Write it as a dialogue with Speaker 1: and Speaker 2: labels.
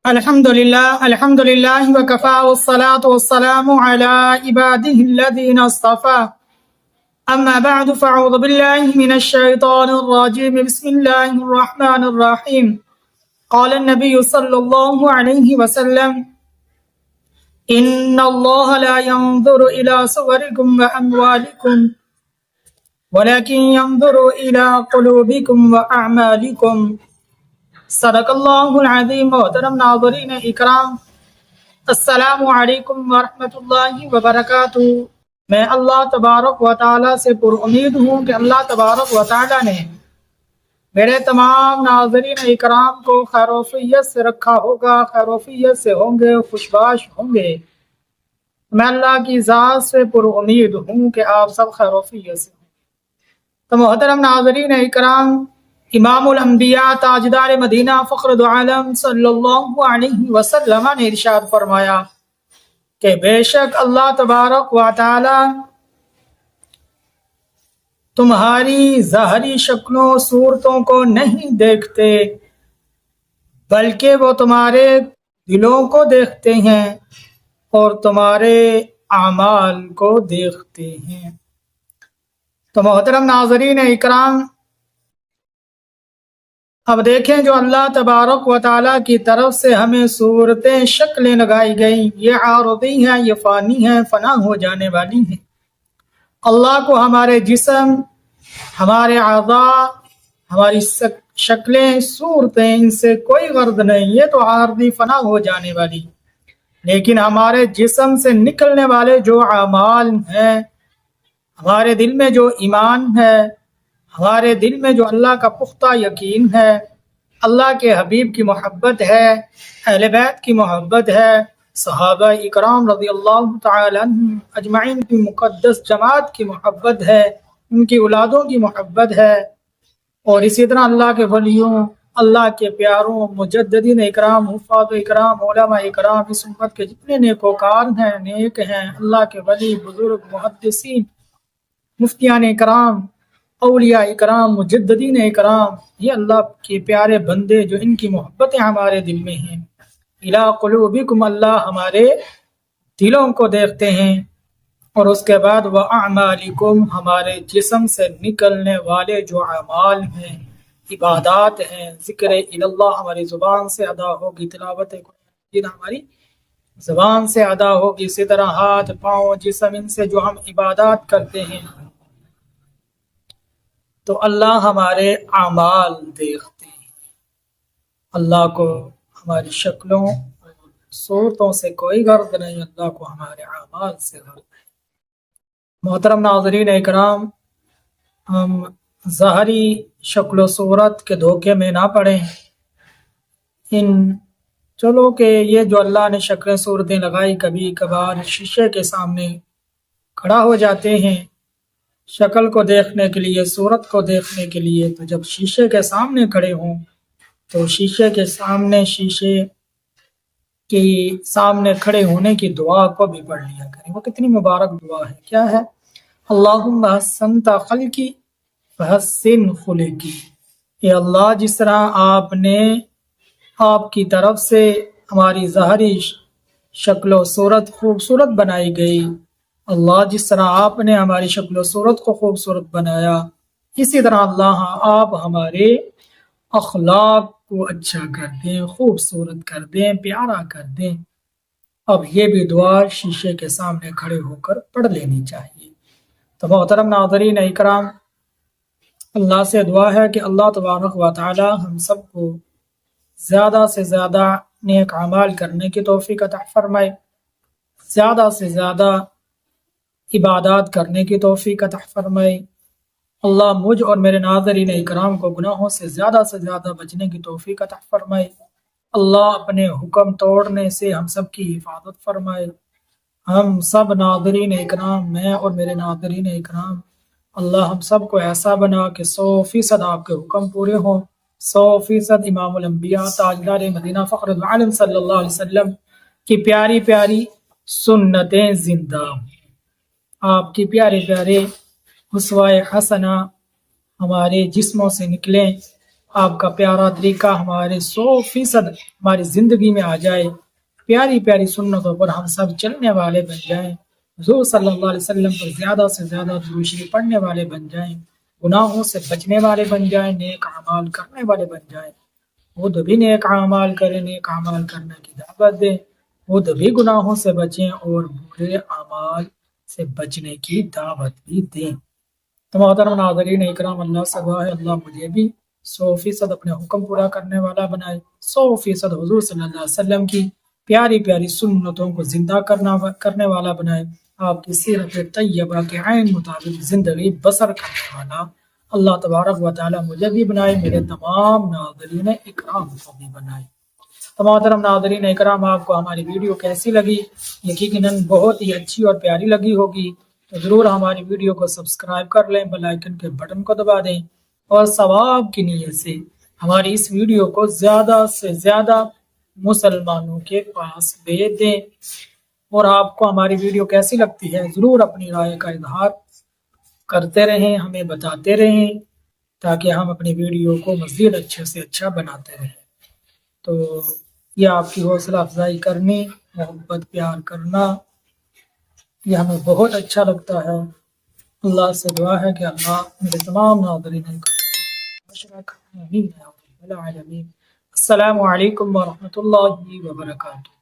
Speaker 1: الحمد لله وكفى والصلاة والسلام على عباده الذين اصطفى أما بعد فأعوذ بالله من الشيطان الرجيم بسم الله الرحمن الرحيم قال النبي صلى الله عليه وسلم إن الله لا ينظر إلى صوركم وأموالكم ولكن ينظر إلى قلوبكم وأعمالكم صدق اللہ العظیم۔ محترم ناظرین اکرام، السلام علیکم ورحمۃ اللہ وبرکاتہ۔ میں اللہ تبارک و تعالیٰ سے پر امید ہوں کہ اللہ تبارک و تعالیٰ نے میرے تمام ناظرین اکرام کو خیروفیت سے رکھا ہوگا، خیروفیت سے ہوں گے، خوشباش ہوں گے۔ میں اللہ کی ذات سے پر امید ہوں کہ آپ سب خیروفیت سے ہوں گے۔ تو محترم ناظرین اکرام، امام الانبیاء تاجدار مدینہ فخر دو عالم صلی اللہ علیہ وسلم نے ارشاد فرمایا کہ بے شک اللہ تبارک و تعالی تمہاری ظاہری شکلوں صورتوں کو نہیں دیکھتے، بلکہ وہ تمہارے دلوں کو دیکھتے ہیں اور تمہارے اعمال کو دیکھتے ہیں۔ تو محترم ناظرین اکرام، اب دیکھیں جو اللہ تبارک و تعالیٰ کی طرف سے ہمیں صورتیں شکلیں لگائی گئیں، یہ عارضی ہیں، یہ فانی ہیں، فنا ہو جانے والی ہیں۔ اللہ کو ہمارے جسم، ہمارے اعضاء، ہماری شکلیں، صورتیں، ان سے کوئی غرض نہیں، یہ تو عارضی فنا ہو جانے والی۔ لیکن ہمارے جسم سے نکلنے والے جو اعمال ہیں، ہمارے دل میں جو ایمان ہے، ہمارے دل میں جو اللہ کا پختہ یقین ہے، اللہ کے حبیب کی محبت ہے، اہل بیت کی محبت ہے، صحابہ اکرام رضی اللہ تعالی عنہم اجمعین کی مقدس جماعت کی محبت ہے، ان کی اولادوں کی محبت ہے، اور اسی طرح اللہ کے ولیوں، اللہ کے پیاروں، مجددین اکرام، حفاظ اکرام، علماء اکرام، اس امت کے جتنے نیکوکار ہیں، نیک ہیں، اللہ کے ولی، بزرگ، محدثین، مفتیان اکرام، اولیاء اکرام، مجددین اکرام، یہ اللہ کے پیارے بندے جو ان کی محبتیں ہمارے دل میں ہیں۔ الی قلوبکم، اللہ ہمارے دلوں کو دیکھتے ہیں، اور اس کے بعد وَأَعْمَالِكُمْ، ہمارے جسم سے نکلنے والے جو اعمال ہیں، عبادات ہیں، ذکر اللہ ہماری زبان سے ادا ہوگی، تلاوت قرآن ہماری زبان سے ادا ہوگی، اسی طرح ہاتھ، پاؤں، جسم، ان سے جو ہم عبادات کرتے ہیں، تو اللہ ہمارے اعمال دیکھتے ہیں۔ اللہ کو ہماری شکلوں اور صورتوں سے کوئی غرض نہیں، اللہ کو ہمارے اعمال سے غرض ہے۔ محترم ناظرین اکرام، ہم ظاہری شکل و صورت کے دھوکے میں نہ پڑیں۔ چلو کہ یہ جو اللہ نے شکلیں صورتیں لگائی، کبھی کبھار شیشے کے سامنے کھڑا ہو جاتے ہیں شکل کو دیکھنے کے لیے، صورت کو دیکھنے کے لیے، تو جب شیشے کے سامنے کھڑے ہوں تو شیشے کے سامنے، شیشے کے سامنے کھڑے ہونے کی دعا کو بھی پڑھ لیا کریں۔ وہ کتنی مبارک دعا ہے، کیا ہے؟ اللہم حسنت خلقی فحسن خلقی، اے اللہ جس طرح آپ نے آپ کی طرف سے ہماری ظاہری شکل و صورت خوبصورت بنائی گئی، اللہ جس طرح آپ نے ہماری شکل و صورت کو خوبصورت بنایا، اسی طرح اللہ آپ ہمارے اخلاق کو اچھا کر دیں، خوبصورت کر دیں، پیارا کر دیں۔ اب یہ بھی دعا شیشے کے سامنے کھڑے ہو کر پڑھ لینی چاہیے۔ تو محترم ناظرین اکرام، اللہ سے دعا ہے کہ اللہ تبارک و تعالی ہم سب کو زیادہ سے زیادہ نیک اعمال کرنے کی توفیق عطا فرمائے، زیادہ سے زیادہ عبادات کرنے کی توفیق عطا فرمائے۔ اللہ مجھ اور میرے ناظرین اکرام کو گناہوں سے زیادہ بچنے کی توفیق عطا فرمائے۔ اللہ اپنے حکم توڑنے سے ہم سب کی حفاظت فرمائے۔ ہم سب ناظرین اکرام، میں اور میرے ناظرین اکرام، اللہ ہم سب کو ایسا بنا کہ 100% آپ کے حکم پورے ہوں، 100% امام الانبیاء تاجدار مدینہ فخر العالم صلی اللہ علیہ وسلم کی پیاری پیاری سنتیں زندہ ہوں، آپ کی پیارے پیارے اسوہ حسنہ ہمارے جسموں سے نکلیں، آپ کا پیارا طریقہ ہمارے 100% ہماری زندگی میں آ جائے، پیاری پیاری سنتوں پر ہم سب چلنے والے بن جائیں، حضور صلی اللہ علیہ وسلم پر زیادہ سے زیادہ درود شریف پڑھنے والے بن جائیں، گناہوں سے بچنے والے بن جائیں، نیک اعمال کرنے والے بن جائیں۔ خود بھی نیک اعمال کریں، نیک اعمال کرنے کی دعوت دیں، خود بھی گناہوں سے بچیں اور برے اعمال سے بچنے کی دعوت بھی دیں۔ تو محترم ناظرین اکرام، اللہ سے دعا ہے اللہ مجھے بھی 100% اپنے حکم پورا کرنے والا بنائے، 100% حضور صلی اللہ علیہ وسلم کی پیاری پیاری سنتوں کو زندہ کرنے والا بنائے، آپ کی سیرت طیبہ کے عین مطابق زندگی بسر کرنے والا اللہ تبارک و تعالی مجھے بھی بنائے، میرے تمام ناظرین اکرام کو بھی بنائے۔ تو محترم ناظرین اکرام، آپ کو ہماری ویڈیو کیسی لگی؟ یقیناً بہت ہی اچھی اور پیاری لگی ہوگی، تو ضرور ہماری ویڈیو کو سبسکرائب کر لیں، بیل آئیکن کے بٹن کو دبا دیں اور ثواب کی نیت سے ہماری اس ویڈیو کو زیادہ سے زیادہ مسلمانوں کے پاس بھیج دیں۔ اور آپ کو ہماری ویڈیو کیسی لگتی ہے ضرور اپنی رائے کا اظہار کرتے رہیں، ہمیں بتاتے رہیں، تاکہ ہم اپنی ویڈیو کو مزید اچھے سے اچھا بناتے رہیں۔ تو یہ آپ کی حوصلہ افزائی کرنی، محبت پیار کرنا، یہ ہمیں بہت اچھا لگتا ہے۔ اللہ سے دعا ہے کہ اللہ میرے تمام ناظرین کو السلام علیکم ورحمۃ اللہ وبرکاتہ۔